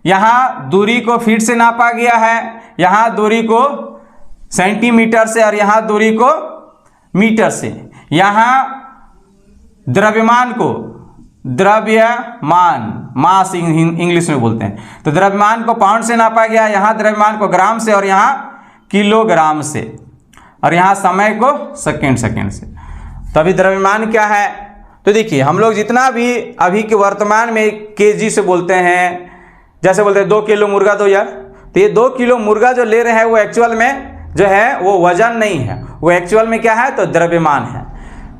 यहाँ दूरी को फीट से नापा गया है, यहाँ दूरी को सेंटीमीटर से और यहाँ दूरी को मीटर से। यहाँ द्रव्यमान को द्रव्यमान मास इंग्लिश में बोलते हैं, तो द्रव्यमान को पाउंड से नापा गया, यहाँ द्रव्यमान को ग्राम से और यहाँ किलोग्राम से, और यहाँ समय को सेकेंड से। तो अभी द्रव्यमान क्या है, तो देखिए हम लोग जितना भी अभी के वर्तमान में केजी से बोलते हैं, जैसे बोलते हैं 2 किलो मुर्गा दो यार, तो ये 2 किलो मुर्गा जो ले रहे हैं वो एक्चुअल में जो है वो वजन नहीं है, वो एक्चुअल में क्या है तो द्रव्यमान है।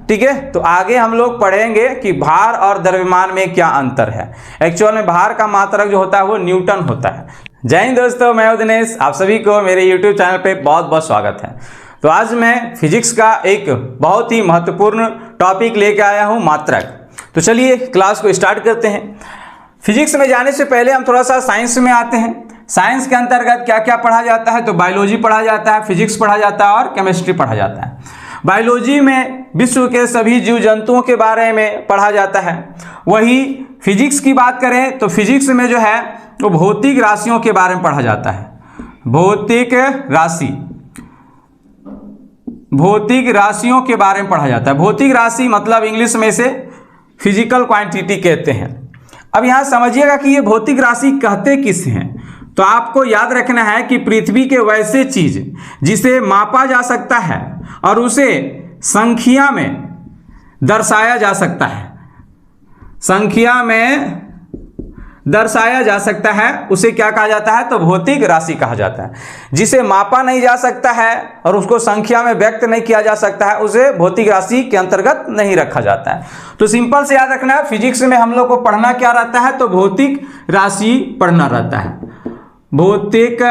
ठीक है, तो आगे हम लोग पढ़ेंगे कि भार और द्रव्यमान में क्या अंतर है। एक्चुअल में भार का मात्रक जो होता है वो न्यूटन होता है। जय हिंद दोस्तों, मैं हूं दिनेश, आप सभी को मेरे यूट्यूब चैनल पे बहुत बहुत स्वागत है। तो आज मैं फिजिक्स का एक बहुत ही महत्वपूर्ण टॉपिक लेके आया हूं, मात्रक। तो चलिए क्लास को स्टार्ट करते हैं। फिजिक्स में जाने से पहले हम थोड़ा सा साइंस में आते हैं। साइंस के अंतर्गत क्या क्या पढ़ा जाता है, तो बायोलॉजी पढ़ा जाता है, फिजिक्स पढ़ा जाता है और केमिस्ट्री पढ़ा जाता है। बायोलॉजी में विश्व के सभी जीव जंतुओं के बारे में पढ़ा जाता है। वही फिजिक्स की बात करें तो फिजिक्स में जो है वो भौतिक राशियों के बारे में पढ़ा जाता है। भौतिक राशियों के बारे में पढ़ा जाता है। भौतिक राशि मतलब इंग्लिश में इसे फिजिकल क्वांटिटी कहते हैं। अब यहाँ समझिएगा कि ये भौतिक राशि कहते किस हैं। तो आपको याद रखना है कि पृथ्वी के वैसे चीज जिसे मापा जा सकता है और उसे संख्या में दर्शाया जा सकता है, संख्या में दर्शाया जा सकता है, उसे क्या कहा जाता है तो भौतिक राशि कहा जाता है। जिसे मापा नहीं जा सकता है और उसको संख्या में व्यक्त नहीं किया जा सकता है, उसे भौतिक राशि के अंतर्गत नहीं रखा जाता है। तो सिंपल से याद रखना है, फिजिक्स में हम लोग को पढ़ना क्या रहता है तो भौतिक राशि पढ़ना रहता है। भौतिक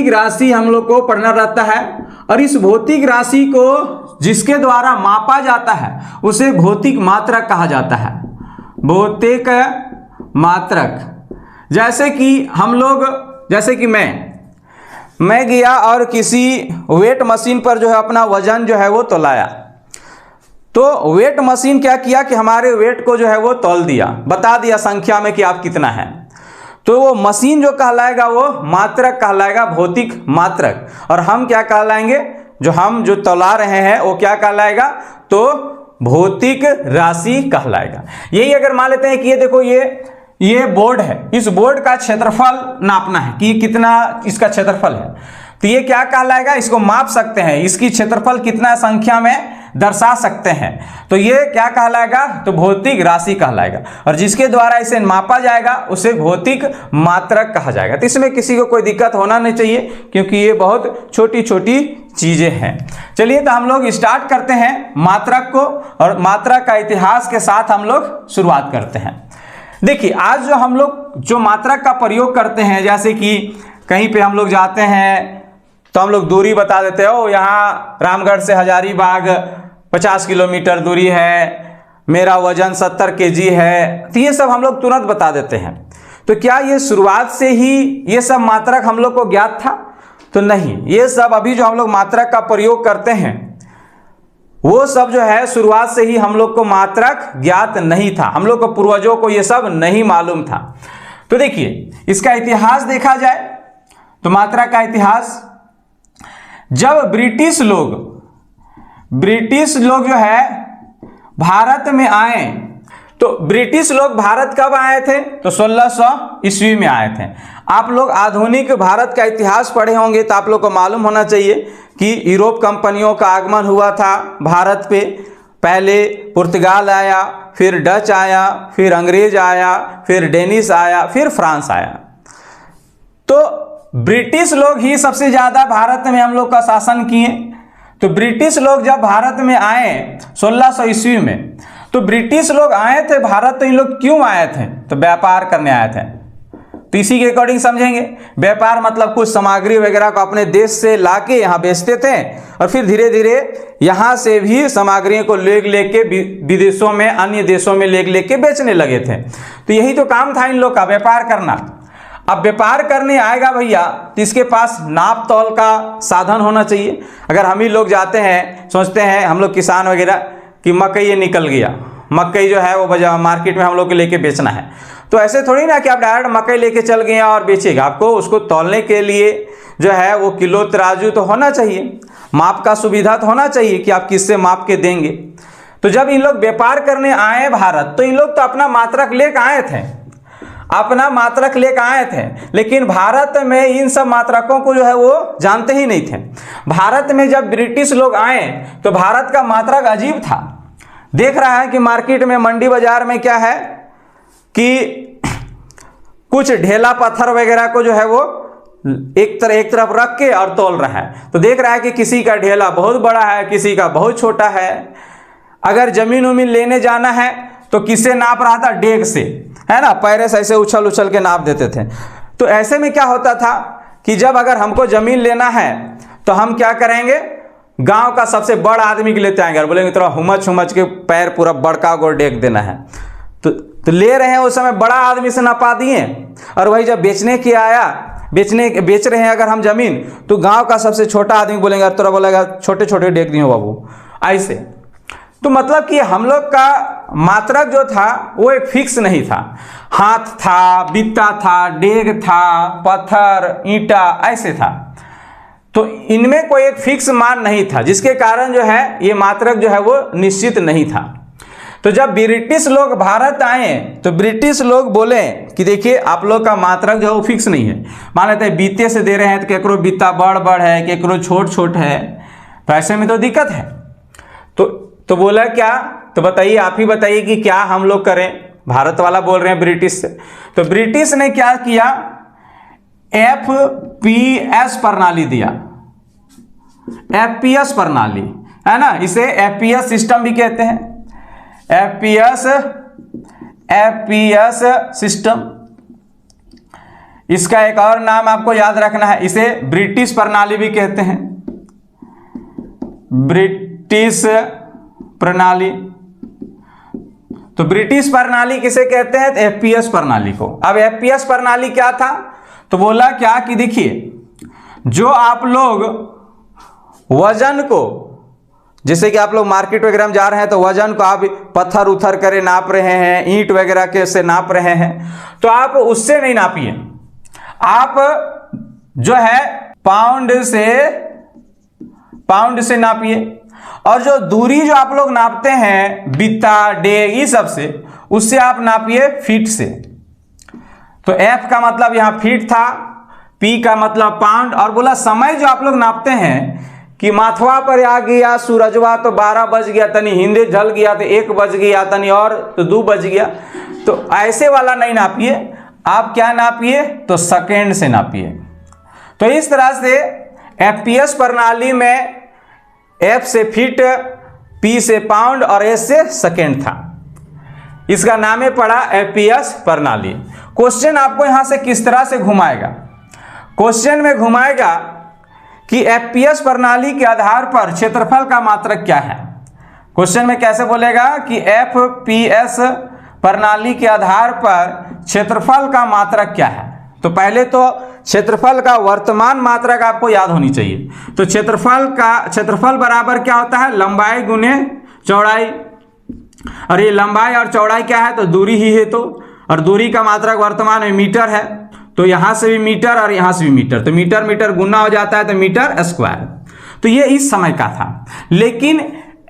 राशि हम लोग को पढ़ना रहता है, और इस भौतिक राशि को जिसके द्वारा मापा जाता है उसे भौतिक मात्रक कहा जाता है। भौतिक मात्रक, जैसे कि मैं गया और किसी वेट मशीन पर जो है अपना वजन जो है वो तौलाया, तो वेट मशीन क्या किया कि हमारे वेट को जो है वो तौल दिया, बता दिया संख्या में कि आप कितना है। तो वो मशीन जो कहलाएगा वो मात्रक कहलाएगा, भौतिक मात्रक। और हम क्या कहलाएंगे, जो तौला रहे हैं वो क्या कहलाएगा तो भौतिक राशि कहलाएगा। यही अगर मान लेते हैं कि ये देखो ये बोर्ड है, इस बोर्ड का क्षेत्रफल नापना है कि कितना इसका क्षेत्रफल है, तो ये क्या कहलाएगा, इसको माप सकते हैं, इसकी क्षेत्रफल कितना संख्या में दर्शा सकते हैं, तो ये क्या कहलाएगा तो भौतिक राशि कहलाएगा। और जिसके द्वारा इसे मापा जाएगा उसे भौतिक मात्रक कहा जाएगा। तो इसमें किसी को कोई दिक्कत होना नहीं चाहिए, क्योंकि ये बहुत छोटी छोटी चीजें हैं। चलिए तो हम लोग स्टार्ट करते हैं मात्रक को, और मात्रक का इतिहास के साथ हम लोग शुरुआत करते हैं। देखिए आज जो हम लोग जो मात्रक का प्रयोग करते हैं, जैसे कि कहीं पे हम लोग जाते हैं तो हम लोग दूरी बता देते हो, यहाँ रामगढ़ से हजारीबाग 50 किलोमीटर दूरी है, मेरा वजन 70 केजी है, तो ये सब हम लोग तुरंत बता देते हैं। तो क्या ये शुरुआत से ही ये सब मात्रक हम लोग को ज्ञात था, तो नहीं। ये सब अभी जो हम लोग मात्रक का प्रयोग करते हैं वो सब जो है शुरुआत से ही हम लोग को मात्रक ज्ञात नहीं था, हम लोग को पूर्वजों को ये सब नहीं मालूम था। तो देखिए इसका इतिहास देखा जाए तो मात्रक का इतिहास, जब ब्रिटिश लोग जो है भारत में आए, तो ब्रिटिश लोग भारत कब आए थे तो 1600 ईस्वी में आए थे। आप लोग आधुनिक भारत का इतिहास पढ़े होंगे तो आप लोग को मालूम होना चाहिए कि यूरोप कंपनियों का आगमन हुआ था भारत पे। पहले पुर्तगाल आया, फिर डच आया, फिर अंग्रेज आया, फिर डेनिश आया, फिर फ्रांस आया। तो ब्रिटिश लोग ही सबसे ज्यादा भारत में हम लोग का शासन किए। तो ब्रिटिश लोग जब भारत में आए 1600 ईस्वी में, तो ब्रिटिश लोग आए थे भारत, तो इन लोग क्यों आए थे तो व्यापार करने आए थे। तो इसी के अकॉर्डिंग समझेंगे। व्यापार मतलब कुछ सामग्री वगैरह को अपने देश से लाके यहाँ बेचते थे, और फिर धीरे धीरे यहाँ से भी सामग्रियों को लेके विदेशों में, अन्य देशों में लेके बेचने लगे थे। तो यही तो काम था इन लोग का, व्यापार करना। अब व्यापार करने आएगा भैया तो इसके पास नाप तौल का साधन होना चाहिए। अगर हम ही लोग जाते हैं, सोचते हैं हम लोग किसान वगैरह कि मकई ये निकल गया, मकई जो है वो बाजार मार्केट में हम लोग को लेके बेचना है। तो ऐसे थोड़ी ना कि आप डायरेक्ट मकई लेके चल गए और बेचेगा, आपको उसको तौलने के लिए जो है वो किलो तराजू तो होना चाहिए, माप का सुविधा तो होना चाहिए कि आप किससे माप के देंगे। तो जब इन लोग व्यापार करने आए भारत, तो इन लोग तो अपना मात्रक लेकर आए थे, अपना मात्रक लेकर आए थे, लेकिन भारत में इन सब मात्रकों को जो है वो जानते ही नहीं थे। भारत में जब ब्रिटिश लोग आए तो भारत का मात्रक अजीब था। देख रहा है कि मार्केट में, मंडी बाजार में क्या है कि कुछ ढेला पत्थर वगैरह को जो है वो एक तरफ रख के और तौल रहा है। तो देख रहा है कि किसी का ढेला बहुत बड़ा है, किसी का बहुत छोटा है। अगर जमीन उमीन लेने जाना है तो किससे नाप रहा था? डेग से, है ना, पैरे से ऐसे उछल उछल के नाप देते थे। तो ऐसे में क्या होता था कि जब अगर हमको जमीन लेना है तो हम क्या करेंगे, गांव का सबसे बड़ा आदमी के लेते आएंगे और बोलेंगे थोड़ा हुमच हुमच के पैर पूरा बड़का गोर डेग देना है। तो ले रहे हैं उस समय बड़ा आदमी से नपा दिए, और वही जब बेचने के आया, बेच रहे हैं अगर हम जमीन, तो गांव का सबसे छोटा आदमी बोलेंगे, थोड़ा बोलेगा छोटे छोटे डेग दिए बाबू, ऐसे। तो मतलब कि हम लोग का मात्रक जो था वो एक फिक्स नहीं था। हाथ था, बित्ता था, डेग था, पत्थर, ईंटा, ऐसे था। तो इनमें कोई एक फिक्स मान नहीं था, जिसके कारण जो है ये मात्रक जो है वो निश्चित नहीं था। तो जब ब्रिटिश लोग भारत आए तो ब्रिटिश लोग बोले कि देखिए आप लोग का मात्रक जो है वो फिक्स नहीं है। मान लेते हैं बीते से दे रहे हैं तो केकरो बित्ता बड़ बड़ है, केकरो छोट छोट है, तो ऐसे में तो दिक्कत है। तो बोला क्या, तो बताइए, आप ही बताइए कि क्या हम लोग करें। भारत वाला बोल रहे हैं ब्रिटिश से। तो ब्रिटिश ने क्या किया, FPS प्रणाली दिया, FPS प्रणाली, है ना, इसे FPS सिस्टम भी कहते हैं, FPS सिस्टम। इसका एक और नाम आपको याद रखना है, इसे ब्रिटिश प्रणाली भी कहते हैं, ब्रिटिश प्रणाली। तो ब्रिटिश प्रणाली किसे कहते हैं? तो FPS प्रणाली को। अब FPS प्रणाली क्या था, तो बोला क्या कि देखिए, जो आप लोग वजन को, जैसे कि आप लोग मार्केट वगैरह में जा रहे हैं तो वजन को आप पत्थर उथर करे नाप रहे हैं, ईंट वगैरह के से नाप रहे हैं, तो आप उससे नहीं नापिए, आप जो है पाउंड से नापिए। और जो दूरी जो आप लोग नापते हैं बित्ता, डेग, ये सब से, उससे आप नापिए फीट से। तो F का मतलब यहां फीट था, P का मतलब पाउंड, और बोला समय जो आप लोग नापते हैं कि माथवा पर आ गया सूरजवा तो 12 बज गया, तनी हिंदे ढल गया तो 1 बज गया, तनी और तो 2 बज गया, तो ऐसे वाला नहीं नापिए, आप क्या नापिए, तो सेकेंड से नापिए। तो इस तरह से FPS प्रणाली में F से फीट, P से पाउंड और S से सेकेंड था। इसका नाम है पड़ा FPS प्रणाली। क्वेश्चन आपको यहां से किस तरह से घुमाएगा, क्वेश्चन में घुमाएगा कि FPS प्रणाली के आधार पर क्षेत्रफल का मात्रक क्या है। क्वेश्चन में कैसे बोलेगा कि FPS प्रणाली के आधार पर क्षेत्रफल का मात्रक क्या है। तो पहले तो क्षेत्रफल का वर्तमान मात्रक आपको याद होनी चाहिए। तो क्षेत्रफल बराबर क्या होता है, लंबाई गुने चौड़ाई, और ये लंबाई और चौड़ाई क्या है, तो दूरी ही है। तो और दूरी का मात्रक वर्तमान में मीटर है, तो यहां से भी मीटर और यहां से भी मीटर, तो मीटर मीटर गुना हो जाता है तो मीटर स्क्वायर। तो ये इस समय का था। लेकिन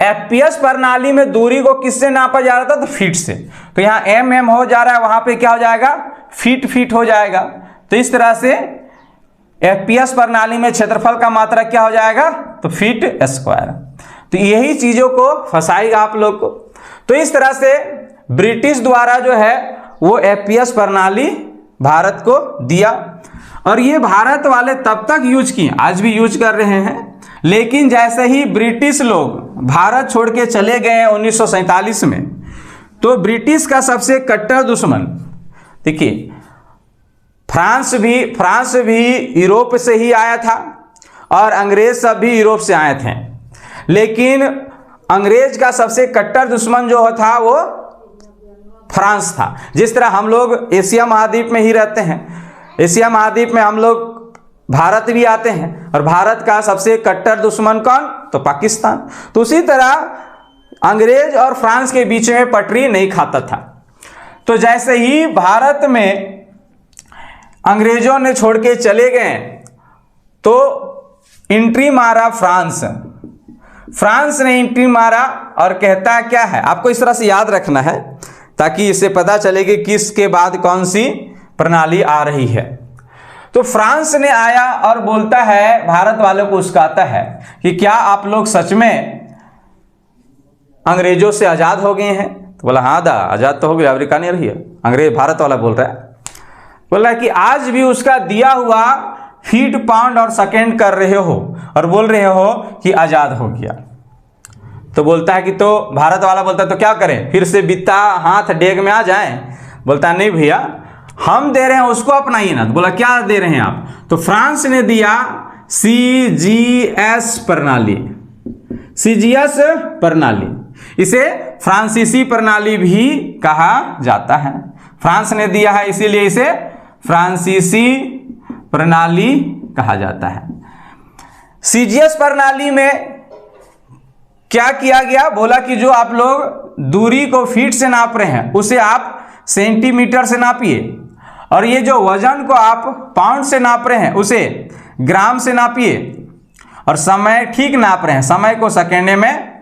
FPS प्रणाली में दूरी को किससे नापा जा रहा था, तो फीट से। तो यहाँ mm हो जा रहा है, वहां पे क्या हो जाएगा, फीट हो जाएगा। तो इस तरह से FPS प्रणाली में क्षेत्रफल का मात्रक क्या हो जाएगा, तो फीट स्क्वायर। तो यही चीजों को फंसाएगा आप लोग को। तो इस तरह से ब्रिटिश द्वारा जो है वो FPS प्रणाली भारत को दिया, और ये भारत वाले तब तक यूज किए, आज भी यूज कर रहे हैं। लेकिन जैसे ही ब्रिटिश लोग भारत छोड़ के चले गए 1947 में, तो ब्रिटिश का सबसे कट्टर दुश्मन, देखिए फ्रांस भी यूरोप से ही आया था, और अंग्रेज सब भी यूरोप से आए थे। लेकिन अंग्रेज का सबसे कट्टर दुश्मन जो था वो फ्रांस था। जिस तरह हम लोग एशिया महाद्वीप में ही रहते हैं, एशिया महाद्वीप में हम लोग भारत भी आते हैं, और भारत का सबसे कट्टर दुश्मन कौन, तो पाकिस्तान। तो उसी तरह अंग्रेज और फ्रांस के बीच में पटरी नहीं खाता था। तो जैसे ही भारत में अंग्रेजों ने छोड़ के चले गए तो एंट्री मारा फ्रांस ने एंट्री मारा और कहता क्या है, आपको इस तरह से याद रखना है ताकि इससे पता चले कि किसके बाद कौन सी प्रणाली आ रही है। तो फ्रांस ने आया और बोलता है, भारत वालों को उस्काता है कि क्या आप लोग सच में अंग्रेजों से आज़ाद हो गए हैं? तो बोला हाँ दा, आज़ाद तो हो गया, अमेरिका नहीं रही है। अंग्रेज भारत वाला बोल रहा है, बोला कि आज भी उसका दिया हुआ फीट पाउंड और सेकेंड कर रहे हो और बोल रहे हो कि आज़ाद हो गया। तो बोलता है कि, तो भारत वाला बोलता है तो क्या करें, फिर से बित्ता हाथ डेग में आ जाए? बोलता है नहीं भैया, हम दे रहे हैं, उसको अपनाइए ना। तो बोला क्या दे रहे हैं आप? तो फ्रांस ने दिया CGS प्रणाली, CGS प्रणाली, इसे फ्रांसीसी प्रणाली भी कहा जाता है। फ्रांस ने दिया है इसीलिए इसे फ्रांसीसी प्रणाली कहा जाता है। CGS प्रणाली में क्या किया गया, बोला कि जो आप लोग दूरी को फीट से नाप रहे हैं उसे आप सेंटीमीटर से नापिए, और ये जो वजन को आप पाउंड से नाप रहे हैं उसे ग्राम से नापिए, और समय ठीक नाप रहे हैं, समय को सेकेंड में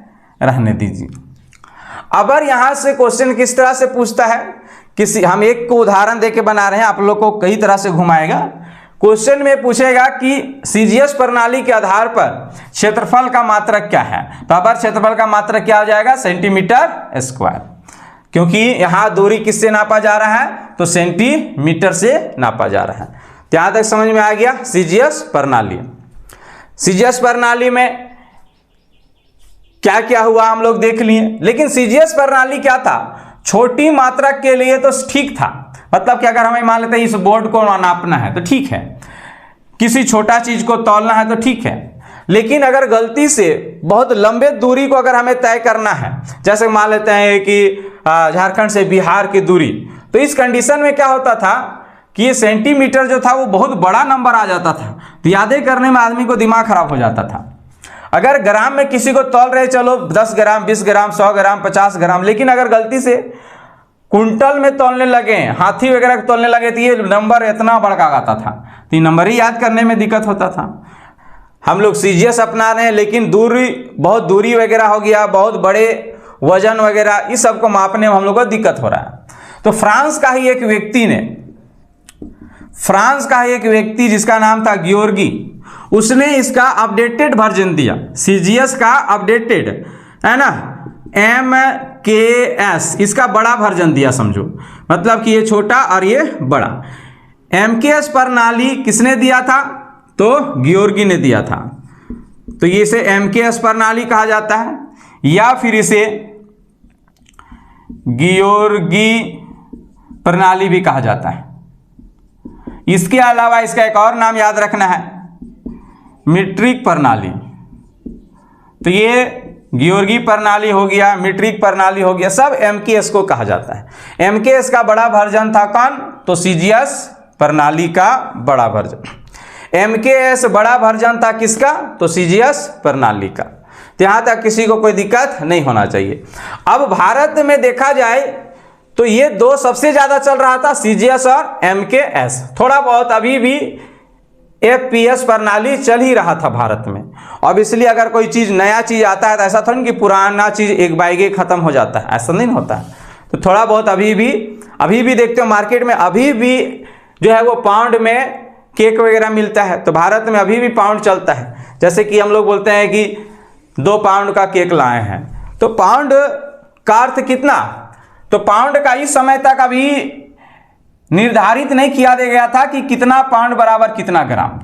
रहने दीजिए। अगर यहां से क्वेश्चन किस तरह से पूछता है, किसी हम एक को उदाहरण देके बना रहे हैं, आप लोग को कई तरह से घुमाएगा। क्वेश्चन में पूछेगा कि CGS प्रणाली के आधार पर क्षेत्रफल का मात्रक क्या है, तो अब क्षेत्रफल का मात्रक क्या हो जाएगा, सेंटीमीटर स्क्वायर, क्योंकि यहां दूरी किससे नापा जा रहा है, तो सेंटीमीटर से नापा जा रहा है। तो यहां तक समझ में आ गया CGS प्रणाली। CGS प्रणाली में क्या क्या हुआ हम लोग देख लिए, लेकिन CGS प्रणाली क्या था, छोटी मात्रक के लिए तो ठीक था, मतलब कि अगर हमें मान लेते हैं इस बोर्ड को नापना है तो ठीक है, किसी छोटा चीज को तौलना है तो ठीक है, लेकिन अगर गलती से बहुत लंबे दूरी को अगर हमें तय करना है, जैसे मान लेते हैं कि झारखंड से बिहार की दूरी, तो इस कंडीशन में क्या होता था कि ये सेंटीमीटर जो था वो बहुत बड़ा नंबर आ जाता था, तो यादें करने में आदमी को दिमाग खराब हो जाता था। अगर ग्राम में किसी को तौल रहे, चलो 10 ग्राम 20 ग्राम 100 ग्राम 50 ग्राम, लेकिन अगर गलती से कुंटल में तौलने लगे, हाथी वगैरह तौलने लगे, तो ये नंबर इतना बड़का आता था, तो ये नंबर ही याद करने में दिक्कत होता था। हम लोग CGS अपना रहे हैं, लेकिन दूरी बहुत दूरी वगैरह हो गया, बहुत बड़े वजन वगैरह, इस सब को मापने में हम लोग को दिक्कत हो रहा है। तो फ्रांस का ही एक व्यक्ति जिसका नाम था गियोर्गी, उसने इसका अपडेटेड वर्जन दिया, CGS का अपडेटेड है ना, MKS, इसका बड़ा वर्जन दिया, समझो मतलब कि ये छोटा और ये बड़ा। MKS प्रणाली किसने दिया था, तो गियोर्गी ने दिया था, तो ये इसे MKS प्रणाली कहा जाता है, या फिर इसे गियोर्गी प्रणाली भी कहा जाता है। इसके अलावा इसका एक और नाम याद रखना है, मीट्रिक प्रणाली। तो ये गियोर्गी प्रणाली हो गया, मीट्रिक प्रणाली हो गया, सब MKS को कहा जाता है। MKS का बड़ा वर्जन था कौन, तो CGS प्रणाली का बड़ा वर्जन। MKS बड़ा वर्जन था किसका, तो CGS प्रणाली का। तो यहां तक किसी को कोई दिक्कत नहीं होना चाहिए। अब भारत में देखा जाए तो ये दो सबसे ज्यादा चल रहा था, CGS और MKS। थोड़ा बहुत अभी भी FPS प्रणाली चल ही रहा था भारत में। अब इसलिए अगर कोई चीज नया चीज आता है तो ऐसा थोड़ा कि पुराना चीज एक बाइगे खत्म हो जाता है, ऐसा नहीं होता है। तो थोड़ा बहुत अभी भी देखते हो मार्केट में अभी भी जो है वो पाउंड में केक वगैरह मिलता है, तो भारत में अभी भी पाउंड चलता है। जैसे कि हम लोग बोलते हैं कि 2 पाउंड का केक लाए हैं, तो पाउंड का अर्थ कितना, तो पाउंड का इस समय तक अभी निर्धारित नहीं किया गया था कि कितना पाउंड बराबर कितना ग्राम।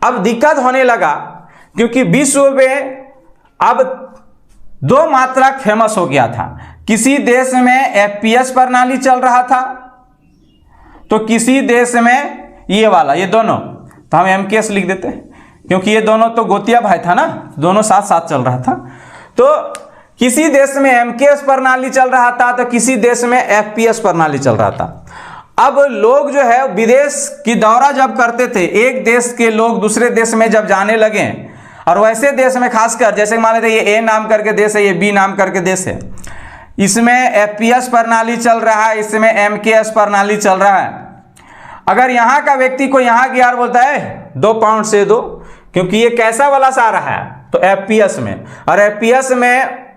अब दिक्कत होने लगा क्योंकि विश्व में अब 2 मात्रक फेमस हो गया था। किसी देश में FPS प्रणाली चल रहा था, तो किसी देश में ये वाला, ये दोनों, तो हम MKS लिख देते हैं क्योंकि ये दोनों तो गोतिया भाई था ना, दोनों साथ साथ चल रहा था। तो किसी देश में MKS प्रणाली चल रहा था तो किसी देश में FPS प्रणाली चल रहा था। अब लोग जो है विदेश की दौरा जब करते थे, एक देश के लोग दूसरे देश में जब जाने लगे, और वैसे देश में खासकर जैसे मान लेते ये ए नाम करके देश है, ये बी नाम करके देश है, इसमें एफपीएस प्रणाली चल रहा है, इसमें एमकेएस प्रणाली चल रहा है। अगर यहाँ का व्यक्ति को यहाँ गया और बोलता है 2 पाउंड से दो, क्योंकि ये कैसा वाला सा रहा है तो एफपीएस में, और एफपीएस में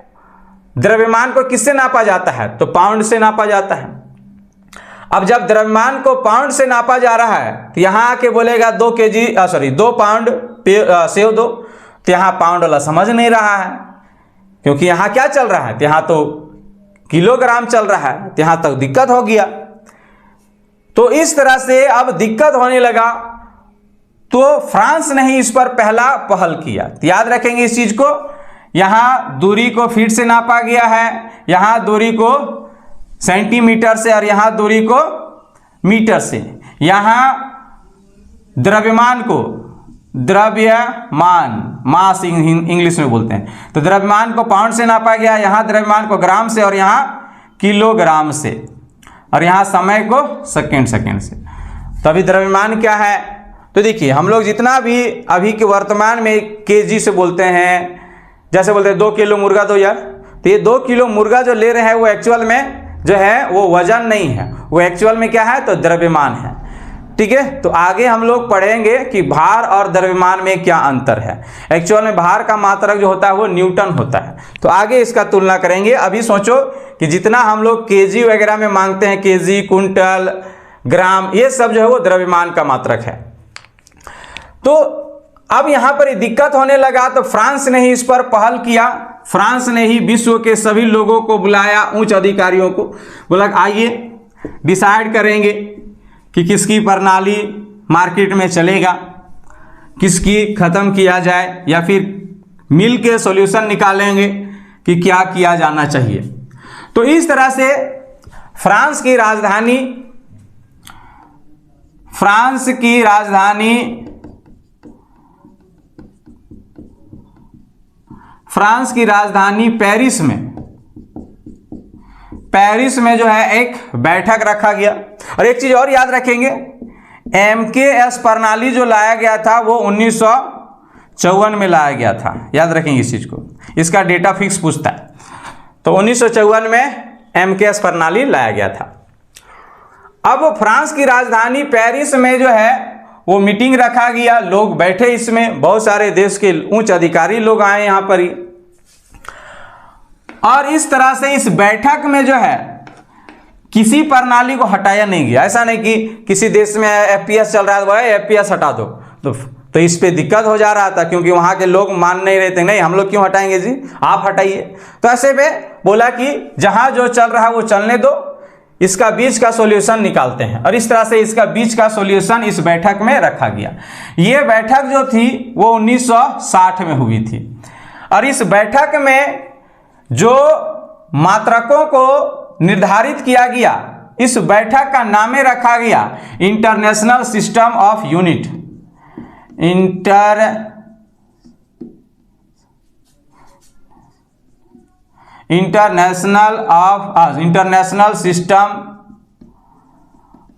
द्रव्यमान को किससे नापा जाता है तो पाउंड से नापा जाता है। अब जब द्रव्यमान को पाउंड से नापा जा रहा है तो यहाँ आके बोलेगा 2 पाउंड सेव दो, तो यहाँ पाउंड वाला समझ नहीं रहा है, क्योंकि यहाँ क्या चल रहा है, तो यहाँ तो किलोग्राम चल रहा है, तो यहाँ तक दिक्कत हो गया। तो इस तरह से अब दिक्कत होने लगा, तो फ्रांस ने ही इस पर पहला पहल किया। तो याद रखेंगे इस चीज को, यहाँ दूरी को फीट से नापा गया है, यहाँ दूरी को सेंटीमीटर से और यहाँ दूरी को मीटर से। यहाँ द्रव्यमान को द्रव्यमान मास इंग्लिश में बोलते हैं, तो द्रव्यमान को पाउंड से नापा गया, यहाँ द्रव्यमान को ग्राम से और यहाँ किलोग्राम से, और यहाँ समय को सेकेंड से। तो अभी द्रव्यमान क्या है, तो देखिए हम लोग जितना भी अभी के वर्तमान में केजी से बोलते हैं, जैसे बोलते हैं 2 किलो मुर्गा दो यार, तो ये 2 किलो मुर्गा जो ले रहे हैं वो एक्चुअल में जो है वो वजन नहीं है, वो एक्चुअल में क्या है तो द्रव्यमान है। ठीक है, तो आगे हम लोग पढ़ेंगे कि भार और द्रव्यमान में क्या अंतर है। एक्चुअल में भार का मात्रक जो होता है वो न्यूटन होता है, तो आगे इसका तुलना करेंगे। अभी सोचो कि जितना हम लोग केजी वगैरह में मांगते हैं, केजी, कुंटल, ग्राम, ये सब जो है वो द्रव्यमान का मात्रक है। तो अब यहां पर दिक्कत होने लगा, तो फ्रांस ने ही इस पर पहल किया। फ्रांस ने ही विश्व के सभी लोगों को बुलाया, उच्च अधिकारियों को बोला आइए डिसाइड करेंगे कि किसकी प्रणाली मार्केट में चलेगा, किसकी खत्म किया जाए, या फिर मिल के सॉल्यूशन निकालेंगे कि क्या किया जाना चाहिए। तो इस तरह से फ्रांस की राजधानी पेरिस में जो है एक बैठक रखा गया। और एक चीज और याद रखेंगे, एमकेएस प्रणाली जो लाया गया था वो 1954 में लाया गया था, याद रखेंगे इस चीज को, इसका डेटा फिक्स पूछता है। तो 1954 में एमकेएस प्रणाली लाया गया था। अब फ्रांस की राजधानी पेरिस में जो है वो मीटिंग रखा गया, लोग बैठे, इसमें बहुत सारे देश के उच्च अधिकारी लोग आए यहाँ पर ही। और इस तरह से इस बैठक में जो है किसी प्रणाली को हटाया नहीं गया। ऐसा नहीं कि किसी देश में एफपीएस चल रहा है तो एफपीएस हटा दो, तो इस पे दिक्कत हो जा रहा था, क्योंकि वहां के लोग मान नहीं रहे थे, नहीं हम लोग क्यों हटाएंगे जी, आप हटाइए। तो ऐसे में बोला कि जहां जो चल रहा है वो चलने दो, इसका बीच का सॉल्यूशन निकालते हैं। और इस तरह से इसका बीच का सॉल्यूशन इस बैठक में रखा गया। ये बैठक जो थी वो 1960 में हुई थी। और इस बैठक में जो मात्रकों को निर्धारित किया गया, इस बैठक का नाम रखा गया international system of unit, international system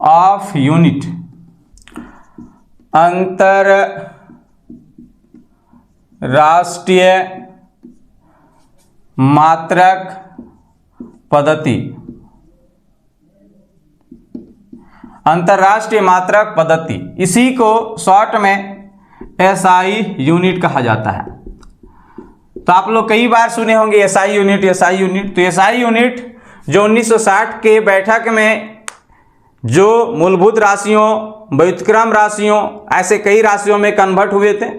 of unit, अंतरराष्ट्रीय मात्रक पद्धति, अंतरराष्ट्रीय मात्रक पद्धति, इसी को शॉर्ट में एसआई यूनिट कहा जाता है। तो आप लोग कई बार सुने होंगे एसआई यूनिट। तो एसआई यूनिट जो 1960 के बैठक में जो मूलभूत राशियों, व्युत्क्रम राशियों, ऐसे कई राशियों में कन्वर्ट हुए थे,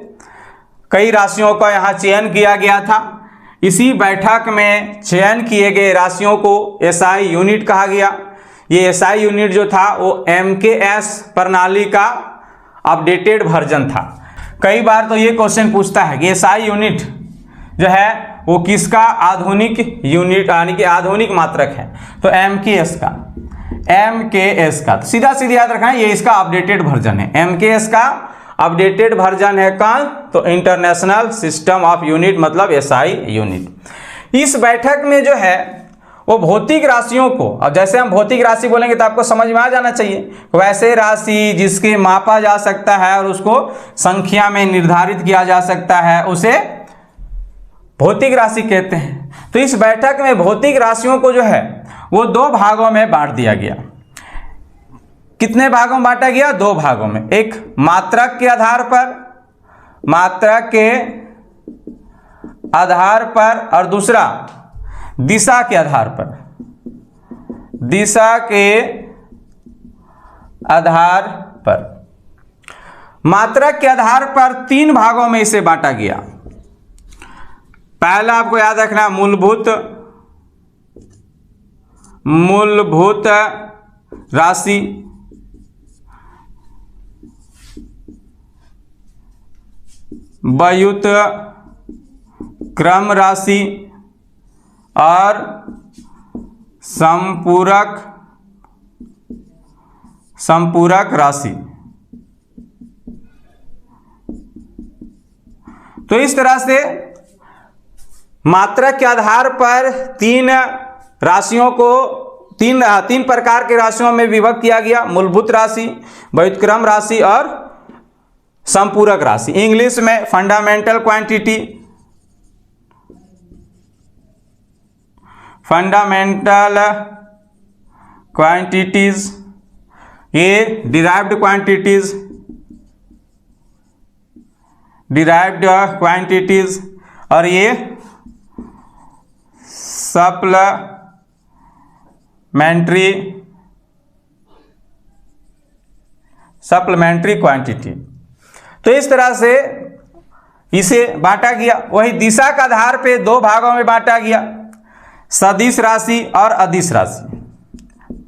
कई राशियों का यहाँ चयन किया गया था। इसी बैठक में चयन किए गए राशियों को एसआई यूनिट कहा गया। ये एसआई यूनिट जो था वो एमकेएस प्रणाली का अपडेटेड वर्जन था। कई बार तो ये क्वेश्चन पूछता है कि एसआई यूनिट जो है वो किसका आधुनिक यूनिट यानी कि आधुनिक मात्रक है, तो एमकेएस का। तो सीधा याद रखना ये इसका अपडेटेड वर्जन है, एमकेएस का अपडेटेड वर्जन है कौन, तो इंटरनेशनल सिस्टम ऑफ यूनिट, मतलब एसआई यूनिट। इस बैठक में जो है वो भौतिक राशियों को, अब जैसे हम भौतिक राशि बोलेंगे तो आपको समझ में आ जाना चाहिए, वैसे राशि जिसके मापा जा सकता है और उसको संख्या में निर्धारित किया जा सकता है उसे भौतिक राशि कहते हैं। तो इस बैठक में भौतिक राशियों को जो है वो 2 भागों में बांट दिया गया। कितने भागों में बांटा गया? 2 भागों में, एक मात्रक के आधार पर, मात्रक के आधार पर, और दूसरा दिशा के आधार पर, दिशा के आधार पर। मात्रक के आधार पर 3 भागों में इसे बांटा गया। पहला आपको याद रखना मूलभूत राशि, व्युत्क्रम राशि और संपूरक राशि। तो इस तरह से मात्रक के आधार पर 3 राशियों को 3 प्रकार के राशियों में विभक्त किया गया, मूलभूत राशि, व्युत्क्रम राशि और संपूरक राशि। इंग्लिश में फंडामेंटल क्वांटिटी, फंडामेंटल क्वांटिटीज, ये डिराइव्ड क्वांटिटीज, डिराइव्ड क्वांटिटीज, और ये सप्लीमेंट्री क्वांटिटी। तो इस तरह से इसे बांटा गया। वही दिशा के आधार पे 2 भागों में बांटा गया, सदिश राशि और अदिश राशि।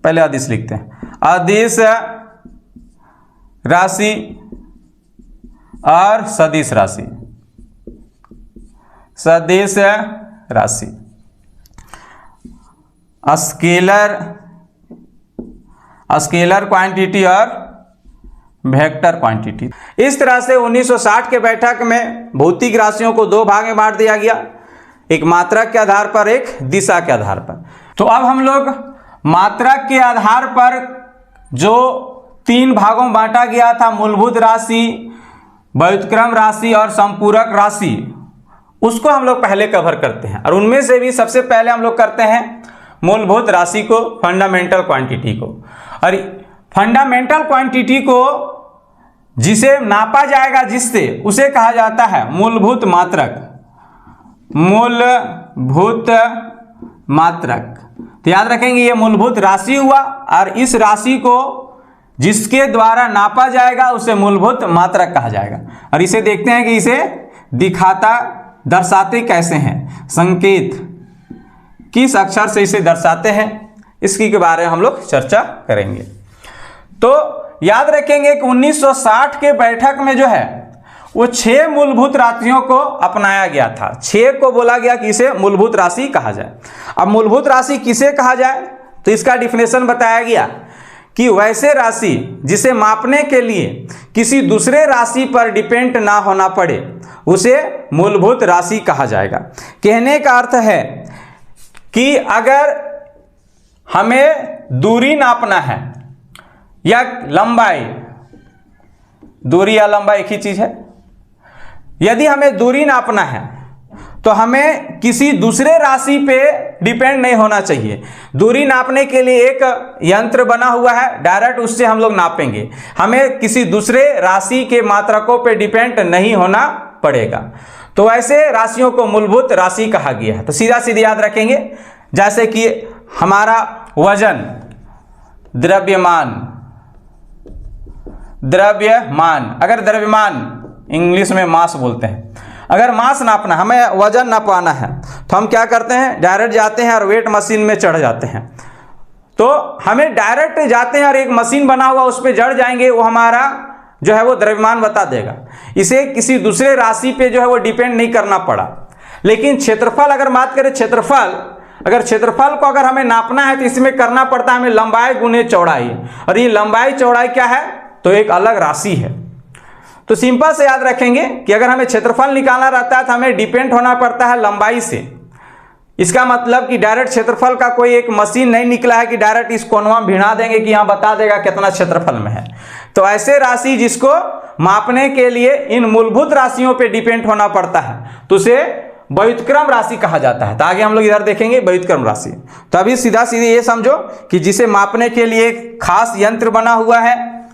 पहले अदिश लिखते हैं, अदिश राशि और सदिश राशि, सदिश राशि, स्केलर क्वांटिटी और वेक्टर क्वांटिटी। इस तरह से 1960 के बैठक में भौतिक राशियों को 2 भाग में बांट दिया गया, एक मात्रक के आधार पर, एक दिशा के आधार पर। तो अब हम लोग मात्रक के आधार पर जो 3 भागों में बांटा गया था, मूलभूत राशि, व्युत्क्रम राशि और संपूरक राशि, उसको हम लोग पहले कवर करते हैं। और उनमें से भी सबसे पहले हम लोग करते हैं मूलभूत राशि को, फंडामेंटल क्वांटिटी को। और फंडामेंटल क्वांटिटी को जिसे नापा जाएगा, जिससे, उसे कहा जाता है मूलभूत मात्रक, मूलभूत मात्रक। तो याद रखेंगे ये मूलभूत राशि हुआ, और इस राशि को जिसके द्वारा नापा जाएगा उसे मूलभूत मात्रक कहा जाएगा। और इसे देखते हैं कि इसे दर्शाते कैसे हैं, संकेत किस अक्षर से इसे दर्शाते हैं, इसकी के बारे में हम लोग चर्चा करेंगे। तो याद रखेंगे कि 1960 के बैठक में जो है वो 6 मूलभूत राशियों को अपनाया गया था। 6 को बोला गया कि इसे मूलभूत राशि कहा जाए। अब मूलभूत राशि किसे कहा जाए, तो इसका डिफिनेशन बताया गया कि वैसे राशि जिसे मापने के लिए किसी दूसरे राशि पर डिपेंड ना होना पड़े उसे मूलभूत राशि कहा जाएगा। कहने का अर्थ है कि अगर हमें दूरी नापना है या लंबाई, दूरी या लंबाई एक ही चीज है, यदि हमें दूरी नापना है तो हमें किसी दूसरे राशि पे डिपेंड नहीं होना चाहिए। दूरी नापने के लिए एक यंत्र बना हुआ है, डायरेक्ट उससे हम लोग नापेंगे, हमें किसी दूसरे राशि के मात्रकों पे डिपेंड नहीं होना पड़ेगा। तो ऐसे राशियों को मूलभूत राशि कहा गया है। तो सीधा सीधा याद रखेंगे, जैसे कि हमारा वजन, द्रव्यमान, अगर द्रव्यमान इंग्लिश में मास बोलते हैं, अगर मास नापना, हमें वजन नापाना है तो हम क्या करते हैं, डायरेक्ट जाते हैं और वेट मशीन में चढ़ जाते हैं। तो हमें डायरेक्ट जाते हैं और एक मशीन बना हुआ उस पर चढ़ जाएंगे, वो हमारा जो है वो द्रव्यमान बता देगा। इसे किसी दूसरे राशि पे जो है वो डिपेंड नहीं करना पड़ा। लेकिन क्षेत्रफल, अगर बात करें क्षेत्रफल को अगर हमें नापना है तो इसमें करना पड़ता है हमें लंबाई गुने चौड़ाई, और ये लंबाई चौड़ाई क्या है, तो एक अलग राशि है। तो सिंपल से याद रखेंगे कि अगर हमें क्षेत्रफल निकालना रहता है तो हमें डिपेंड होना पड़ता है लंबाई से। इसका मतलब कि डायरेक्ट क्षेत्रफल का कोई एक मशीन नहीं निकला है कि डायरेक्ट इस कोनवा में भिड़ा देंगे कि यहाँ बता देगा कितना क्षेत्रफल में है। तो ऐसे राशि जिसको मापने के लिए इन मूलभूत राशियों पे डिपेंड होना पड़ता है तो उसे व्युत्क्रम राशि कहा जाता है। तो आगे हम लोग इधर देखेंगे व्युत्क्रम राशि। तो अभी सीधा सीधे ये समझो कि जिसे मापने के लिए एक खास यंत्र बना हुआ है,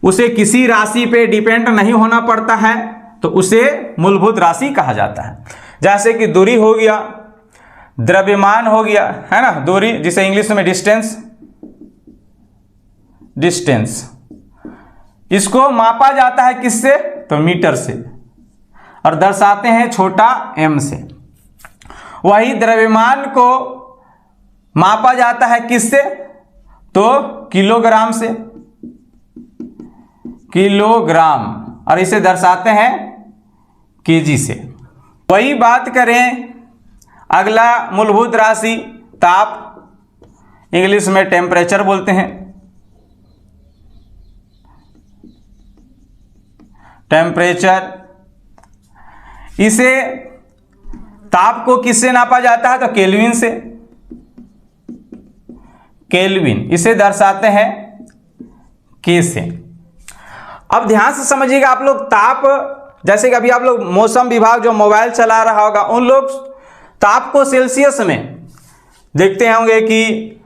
उसे किसी राशि पे डिपेंड नहीं होना पड़ता है, तो उसे मूलभूत राशि कहा जाता है। जैसे कि दूरी हो गया, द्रव्यमान हो गया, है ना, दूरी जिसे इंग्लिश में डिस्टेंस, इसको मापा जाता है किससे, तो मीटर से, और दर्शाते हैं छोटा m से। वही द्रव्यमान को मापा जाता है किससे, तो किलोग्राम से, किलोग्राम, और इसे दर्शाते हैं केजी से। वही बात करें अगला मूलभूत राशि ताप, इंग्लिश में टेम्परेचर बोलते हैं, टेम्परेचर। इसे ताप को किससे नापा जाता है, तो केल्विन से, केल्विन, इसे दर्शाते हैं के से। अब ध्यान से समझिएगा आप लोग, ताप, जैसे कि अभी आप लोग मौसम विभाग जो मोबाइल चला रहा होगा उन लोग ताप को सेल्सियस में देखते होंगे कि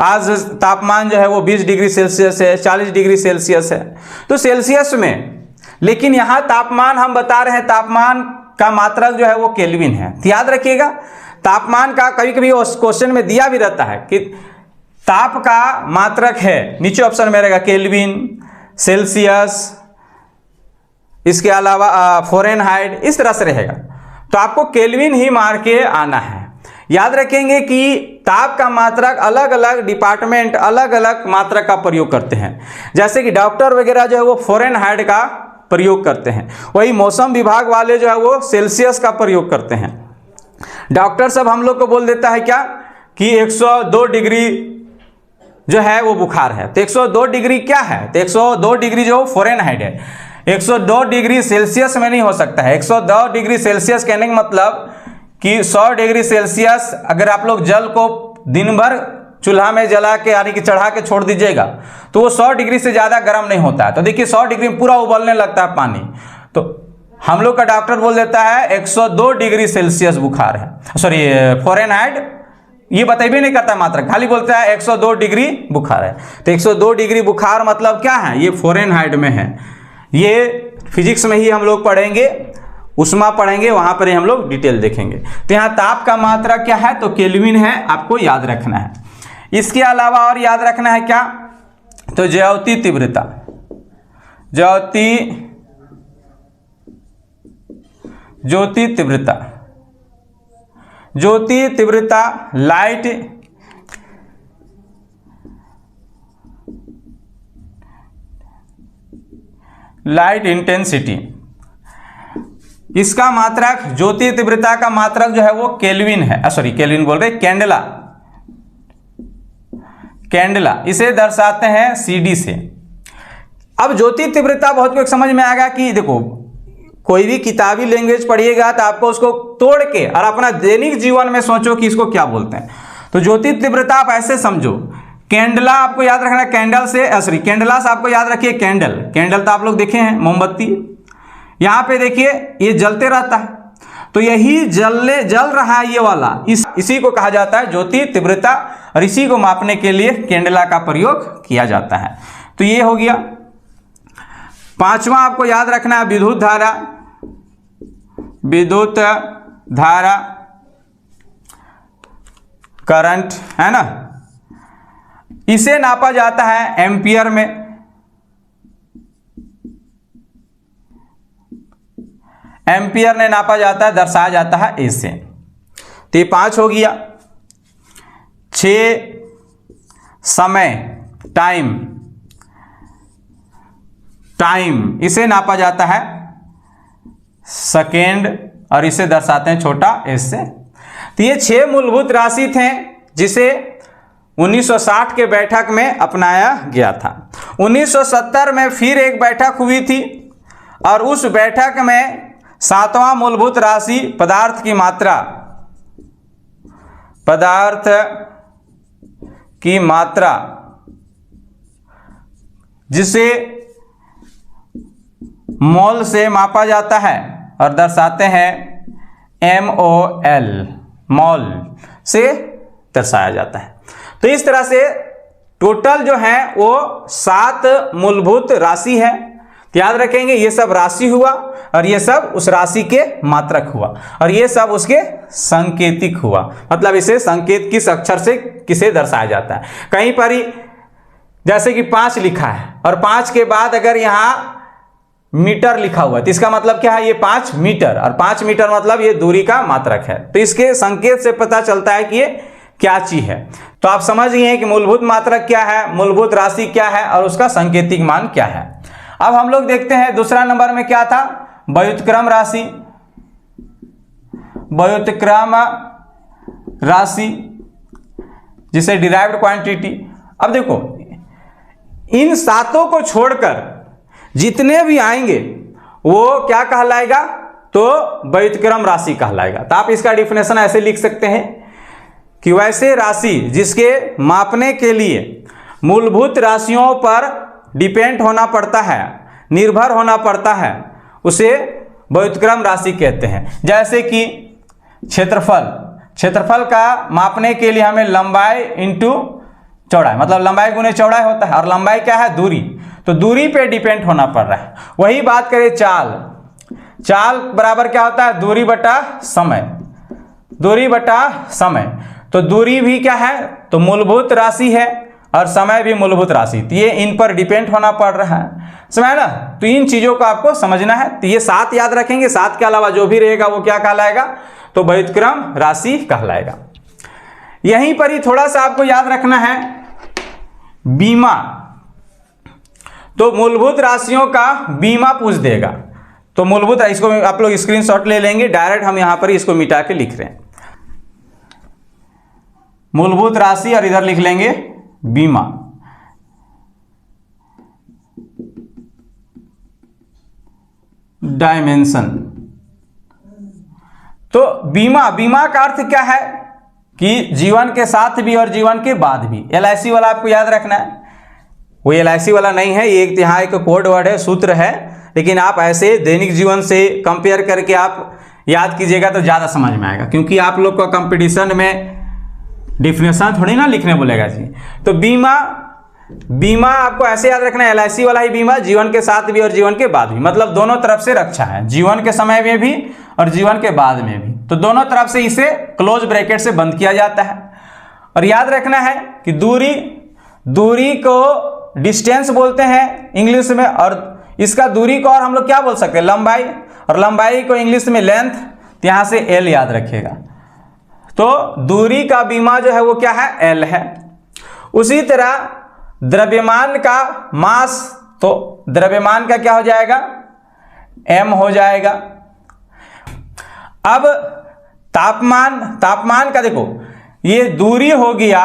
आज तापमान जो है वो 20 डिग्री सेल्सियस है, 40 डिग्री सेल्सियस है, तो सेल्सियस में। लेकिन यहाँ तापमान हम बता रहे हैं, तापमान का मात्रक जो है वो केल्विन है। तो याद रखिएगा तापमान का कभी कभी क्वेश्चन में दिया भी रहता है कि ताप का मात्रक है, नीचे ऑप्शन में रहेगा केल्विन, सेल्सियस, इसके अलावा फ़ारेनहाइट, इस तरह से रहेगा। तो आपको केल्विन ही मार के आना है। याद रखेंगे कि ताप का मात्रक अलग अलग डिपार्टमेंट अलग अलग मात्रक का प्रयोग करते हैं। जैसे कि डॉक्टर वगैरह जो है वो फ़ारेनहाइट का प्रयोग करते हैं, वही मौसम विभाग वाले जो है वो सेल्सियस का प्रयोग करते हैं। डॉक्टर सब हम लोग को बोल देता है क्या कि 102 डिग्री जो है वो बुखार है। तो 102 डिग्री क्या है, तो 102 डिग्री जो फ़ारेनहाइट है, 102 डिग्री सेल्सियस में नहीं हो सकता है। 102 डिग्री सेल्सियस कहने का मतलब कि 100 डिग्री सेल्सियस अगर आप लोग जल को दिन भर चूल्हा में जला के यानी कि चढ़ा के छोड़ दीजिएगा तो वो 100 डिग्री से ज़्यादा गर्म नहीं होता है। तो देखिए 100 डिग्री में पूरा उबलने लगता है पानी। तो हम लोग का डॉक्टर बोल देता है 102 डिग्री सेल्सियस बुखार है, सॉरी फ़ारेनहाइट, ये बताइए नहीं करता मात्रक, खाली बोलता है 102 डिग्री बुखार है। तो 102 डिग्री बुखार मतलब क्या है, ये फ़ारेनहाइट में है। ये फिजिक्स में ही हम लोग पढ़ेंगे, उष्मा पढ़ेंगे, वहां पर ही हम लोग डिटेल देखेंगे। तो यहाँ ताप का मात्रा क्या है, तो केल्विन है, आपको याद रखना है। इसके अलावा और याद रखना है क्या, तो ज्योति तीव्रता, ज्योति तीव्रता, ज्योति तीव्रता, लाइट इंटेंसिटी, इसका मात्रक, ज्योति तीव्रता का मात्रक जो है वो केल्विन है, सॉरी केल्विन बोल रहे, कैंडेला, कैंडेला, इसे दर्शाते हैं सीडी से। अब ज्योति तीव्रता बहुत कुछ समझ में आएगा कि देखो कोई भी किताबी लैंग्वेज पढ़िएगा तो आपको उसको तोड़ के और अपना दैनिक जीवन में सोचो कि इसको क्या बोलते हैं। तो ज्योति तीव्रता आप ऐसे समझो, कैंडला आपको याद रखना, कैंडल से, सॉरी कैंडला से आपको याद रखिए कैंडल, कैंडल तो आप लोग देखे हैं मोमबत्ती, यहाँ पे देखिए ये जलते रहता है, तो यही जल रहा है ये वाला, इसी को कहा जाता है ज्योति तीव्रता, और इसी को मापने के लिए कैंडला का प्रयोग किया जाता है। तो ये हो गया। पांचवा आपको याद रखना है विद्युत धारा, विद्युत धारा, करंट, है ना, इसे नापा जाता है एम्पियर में। एम्पियर ने नापा जाता है, दर्शाया जाता है ए से। तो ये 5 हो गया। 6 समय, टाइम, इसे नापा जाता है सेकेंड, और इसे दर्शाते हैं छोटा एस से। तो ये 6 मूलभूत राशि थे जिसे 1960 के बैठक में अपनाया गया था। 1970 में फिर एक बैठक हुई थी और उस बैठक में 7वां मूलभूत राशि पदार्थ की मात्रा पदार्थ की मात्रा जिसे मोल से मापा जाता है और दर्शाते हैं MOL, मोल से दर्शाया जाता है। तो इस तरह से टोटल जो है वो 7 मूलभूत राशि है। तो याद रखेंगे ये सब राशि हुआ और ये सब उस राशि के मात्रक हुआ और ये सब उसके सांकेतिक हुआ। मतलब इसे संकेत किस अक्षर से किसे दर्शाया जाता है। कहीं पर ही जैसे कि 5 लिखा है और 5 के बाद अगर यहाँ मीटर लिखा हुआ है तो इसका मतलब क्या है, ये 5 मीटर, और 5 मीटर मतलब ये दूरी का मात्रक है। तो इसके संकेत से पता चलता है कि ये क्या चीज है। तो आप समझ गए हैं कि मूलभूत मात्रक क्या है, मूलभूत राशि क्या है और उसका सांकेतिक मान क्या है। अब हम लोग देखते हैं दूसरा नंबर में क्या था, व्युत्क्रम राशि। व्युत्क्रम राशि जिसे डिराइव्ड क्वांटिटी। अब देखो इन 7 को छोड़कर जितने भी आएंगे वो क्या कहलाएगा, तो व्युत्क्रम राशि कहलाएगा। तो आप इसका डिफिनेशन ऐसे लिख सकते हैं कि वैसे राशि जिसके मापने के लिए मूलभूत राशियों पर डिपेंड होना पड़ता है, निर्भर होना पड़ता है, उसे व्युत्क्रम राशि कहते हैं। जैसे कि क्षेत्रफल, क्षेत्रफल का मापने के लिए हमें लंबाई इंटू चौड़ाई, मतलब लंबाई गुने चौड़ाई होता है और लंबाई क्या है, दूरी। तो दूरी पे डिपेंड होना पड़ रहा है। वही बात करें चाल, चाल बराबर क्या होता है, दूरी बटा समय, दूरी बटा समय। तो दूरी भी क्या है, तो मूलभूत राशि है और समय भी मूलभूत राशि। तो ये इन पर डिपेंड होना पड़ रहा है, समझ ना। तो इन चीजों को आपको समझना है। तो ये 7 याद रखेंगे, 7 के अलावा जो भी रहेगा वो क्या कहलाएगा, तो व्युत्क्रम राशि कहलाएगा। यहीं पर ही थोड़ा सा आपको याद रखना है बीमा। तो मूलभूत राशियों का बीमा पूछ देगा। तो मूलभूत, इसको आप लोग स्क्रीनशॉट ले लेंगे, डायरेक्ट हम यहां पर इसको मिटा के लिख रहे हैं मूलभूत राशि और इधर लिख लेंगे बीमा। डायमेंशन। तो बीमा, बीमा का अर्थ क्या है कि जीवन के साथ भी और जीवन के बाद भी। LIC वाला आपको याद रखना है, वो LIC वाला नहीं है, ये यहाँ एक कोड वर्ड है, सूत्र है, लेकिन आप ऐसे दैनिक जीवन से कंपेयर करके आप याद कीजिएगा तो ज़्यादा समझ में आएगा, क्योंकि आप लोग का कंपटीशन में डिफिनेशन थोड़ी ना लिखने बोलेगा जी। तो बीमा, बीमा आपको ऐसे याद रखना है, LIC वाला ही बीमा, जीवन के साथ भी और जीवन के बाद भी, मतलब दोनों तरफ से रक्षा है, जीवन के समय में भी और जीवन के बाद में भी। तो दोनों तरफ से इसे क्लोज ब्रैकेट से बंद किया जाता है। और याद रखना है कि दूरी, दूरी को डिस्टेंस बोलते हैं इंग्लिश में, और इसका दूरी को और हम लोग क्या बोल सकते हैं, लंबाई, और लंबाई को इंग्लिश में लेंथ। तो यहां से L याद रखिएगा। तो दूरी का बीमा जो है वो क्या है, L है। उसी तरह द्रव्यमान का मास, तो द्रव्यमान का क्या हो जाएगा, M हो जाएगा। अब तापमान, तापमान का देखो ये दूरी हो गया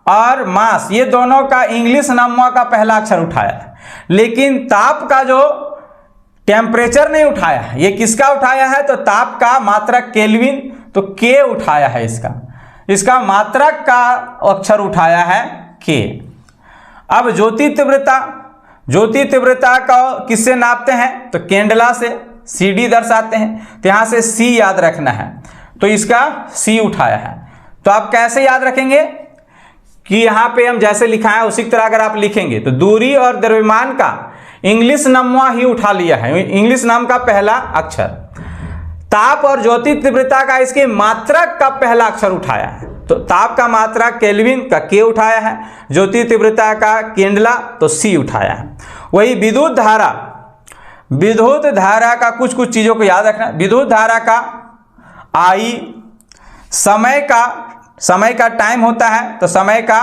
और मास, ये दोनों का इंग्लिश नामों का पहला अक्षर उठाया है, लेकिन ताप का जो टेम्परेचर नहीं उठाया है। ये किसका उठाया है, तो ताप का मात्रक केल्विन, तो K उठाया है इसका, इसका मात्रक का अक्षर उठाया है K। अब ज्योति तीव्रता, ज्योति तीव्रता का किससे नापते हैं, तो कैंडला से, CD दर्शाते हैं। तो यहां से C याद रखना है, तो इसका C उठाया है। तो आप कैसे याद रखेंगे कि यहां पे हम जैसे लिखा है उसी तरह अगर आप लिखेंगे तो दूरी और द्रव्यमान का इंग्लिश नामवा ही उठा लिया है, इंग्लिश नाम का पहला अक्षर। ताप और ज्योति तीव्रता का इसके मात्रक का पहला अक्षर उठाया है, तो ताप का मात्रक केल्विन का K उठाया है, ज्योति तीव्रता का केंडला तो C उठाया है। वही विद्युत धारा, विद्युत धारा का कुछ कुछ चीजों को याद रखना। विद्युत धारा का I, समय का, समय का टाइम होता है तो समय का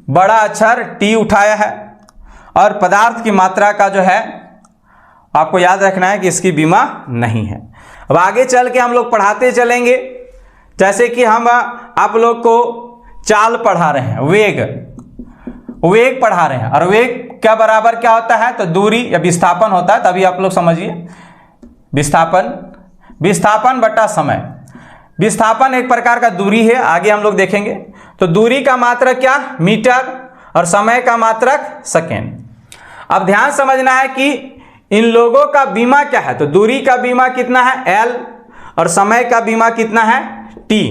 बड़ा अक्षर T उठाया है, और पदार्थ की मात्रा का जो है आपको याद रखना है कि इसकी बीमा नहीं है। अब आगे चल के हम लोग पढ़ाते चलेंगे, जैसे कि हम आप लोग को चाल पढ़ा रहे हैं, वेग, वेग पढ़ा रहे हैं, और वेग क्या बराबर क्या होता है, तो दूरी या विस्थापन होता है। तभी आप लोग समझिए, विस्थापन, विस्थापन बटा समय। विस्थापन एक प्रकार का दूरी है, आगे हम लोग देखेंगे। तो दूरी का मात्रक क्या, मीटर, और समय का मात्रक सेकेंड। अब ध्यान समझना है कि इन लोगों का बीमा क्या है। तो दूरी का बीमा कितना है L, और समय का बीमा कितना है T।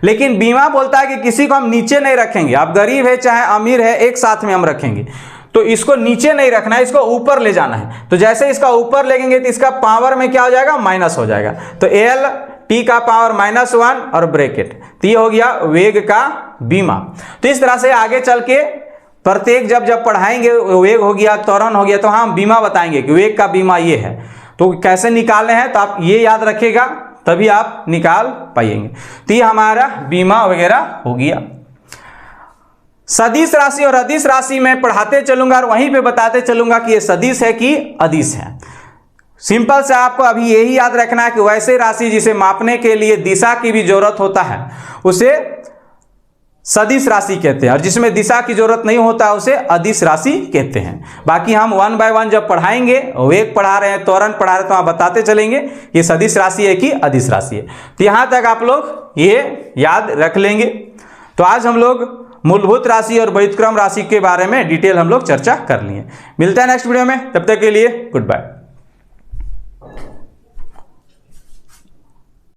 लेकिन बीमा बोलता है कि किसी को हम नीचे नहीं रखेंगे, आप गरीब है चाहे अमीर है एक साथ में हम रखेंगे। तो इसको नीचे नहीं रखना है, इसको ऊपर ले जाना है। तो जैसे इसका ऊपर लेंगे तो इसका पावर में क्या हो जाएगा, माइनस हो जाएगा। तो L T का पावर -1 और ब्रैकेट, तो ये हो गया वेग का बीमा। तो इस तरह से आगे चल के प्रत्येक जब पढ़ाएंगे, वेग हो गया, त्वरण हो गया, तो हम बीमा बताएंगे कि वेग का बीमा ये है। तो कैसे निकालने हैं, तो आप ये याद रखिएगा, तभी आप निकाल पाएंगे। तो ये हमारा बीमा वगैरह हो गया। सदिश राशि और अदिश राशि में पढ़ाते चलूंगा और वहीं पे बताते चलूंगा कि ये सदिश है कि अदिश है। सिंपल से आपको अभी यही याद रखना है कि वैसे राशि जिसे मापने के लिए दिशा की भी जरूरत होता है उसे सदिश राशि कहते हैं, और जिसमें दिशा की जरूरत नहीं होता है उसे अदिश राशि कहते हैं। बाकी हम 1 बाय 1 जब पढ़ाएंगे, वेग पढ़ा रहे हैं, त्वरण पढ़ा रहे हैं, तो आप बताते चलेंगे ये सदिश राशि है कि अदिश राशि है। तो यहां तक आप लोग ये याद रख लेंगे। तो आज हम लोग मूलभूत राशि और व्युत्क्रम राशि के बारे में डिटेल हम लोग चर्चा कर लिए। मिलता है नेक्स्ट वीडियो में, तब तक के लिए गुड बाय।